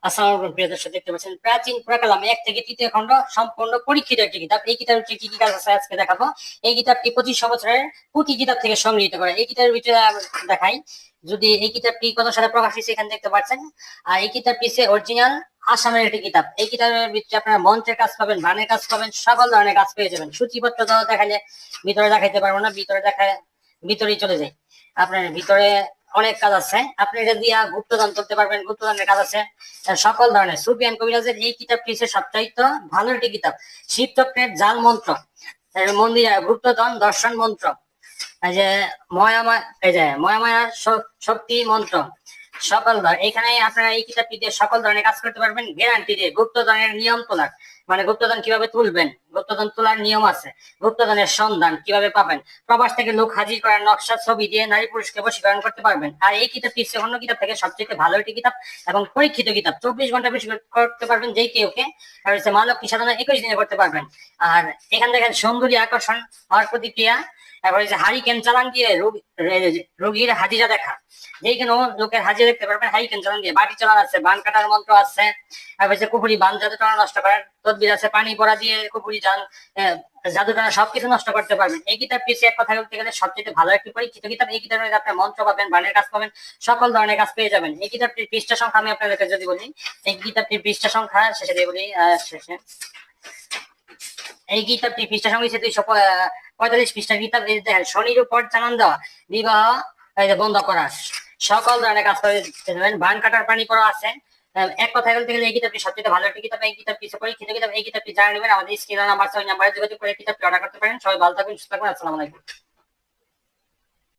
আসসালামু আলাইকুম প্রিয় দর্শক, দেখতে পাচ্ছেন প্রাচীন পুরাকালাম 1 থেকে 3য় খণ্ড সম্পূর্ণ পরীক্ষিত একটি কিতাব। এই কিতাবের কি কি কাজ আছে আজকে দেখাবো। এই কিতাবটি 2500 বছরের পুঁথি কিতাব থেকে সংগৃহীত করা। এই কিতাবের ভিতরে দেখাই যদি এই কিতাবটি কত সালে প্রকাশ হয়েছে এখানে দেখতে পাচ্ছেন। আর এই কিতাবটি হচ্ছে অরিজিনাল আসামের একটি কিতাব। এই কিতাবের ভিতরে আপনারা মন্ত্রের কাজ পাবেন, বানের কাজ পাবেন, সকল ধরনের কাজ পেয়ে যাবেন। সূচিপত্র দেখালে ভিতরে দেখাইতে পারবো না, ভিতরেই চলে যাই। আপনার ভিতরে অনেক কাজ আছে, আপনি এটা দিয়া গুপ্তধন তুলতে পারবেন, গুপ্তধনের কাজ আছে সকল ধরনের। সুফিয়ান কবিরাজের এই কিতাবটি হচ্ছে সবচাইতে ভালো একটি কিতাব। শিবচক্রের জাল মন্ত্র, মন্দির গুপ্তধন দর্শন মন্ত্র, এই যে ময়ামায়া শক্তি মন্ত্র, সকল ধর এখানে আপনারা এই কিতাবটি দিয়ে সকল ধরনের কাজ করতে পারবেন গ্যারান্টি দিয়ে। গুপ্তধনের নিয়ম তোলার, মানে গুপ্তধন কিভাবে তুলবেন, গুপ্তধন তোলার নিয়ম আছে, গুপ্তধনের সন্ধান কিভাবে পাবেন, প্রবাস থেকে লোক হাজির করার নকশা ছবি দিয়ে নারী পুরুষকে বশীকরণ করতে পারবেন। আর এই কিতাবটি হচ্ছে অন্য কিতাব থেকে সবচেয়ে ভালো একটি কিতাব এবং পরীক্ষিত কিতাব। 24 ঘন্টা বেশি করতে পারবেন যেই কেউকে। আর হচ্ছে মা লক্ষ্মী সাধনা 21 দিনে করতে পারবেন। আর এখান দেখেন সুন্দরী আকর্ষণ হওয়ার প্রতিক্রিয়া, তারপরে যে হারিকেন চালান দিয়ে রোগীর হাজিরা দেখা, যেই কোনো লোকের হাজিরা দেখতে পারবেন হারিকেন চালান দিয়ে। বাটি চালান আছে, বান কাটার মন্ত্র আছে, তারপরে যে কুপুরি বান জাদুটনা নষ্ট করার তদবির আছে, পানি পড়া দিয়ে কুপুরি জাদুটনা সবকিছু নষ্ট করতে পারবেন। এই কিতাব পিছিয়ে এক কথা বলতে গেলে সবচেয়ে ভালো একটি পরীক্ষিত কিতাব। এই কিতাবের আপনার মন্ত্র পাবেন, বানের কাজ পাবেন, সকল ধরনের কাজ পেয়ে যাবেন। এই কিতাবটির পৃষ্ঠা সংখ্যা আমি আপনাদেরকে যদি বলি, এই কিতাবটির পৃষ্ঠা সংখ্যা শেষে দিয়ে বলি, শেষে এই কিতাবটি পৃষ্ঠা সংখ্যা 245 পৃষ্ঠার কিতাব। এই দেখেন শনির উপর চালান দেওয়া, বিবাহ বন্ধ করা, সকল ধরনের কাজ করে দেবেন। বান কাটার পানি পড়া আছে। এক কথায় বলতে গেলে এই কিতাবটি সবচেয়ে ভালো একটি কিতাব। এই কিতাবটি পরীক্ষিত কিতাব। এই কিতাবটি জানা নেবেন আমাদের স্ক্রিনে নাম্বার আছে, ওই নাম্বারে যোগাযোগ করে কিতাবটি অর্ডার করতে পারেন। সবাই ভালো থাকবেন, সুস্থ থাকবেন। আসসালামু আলাইকুম।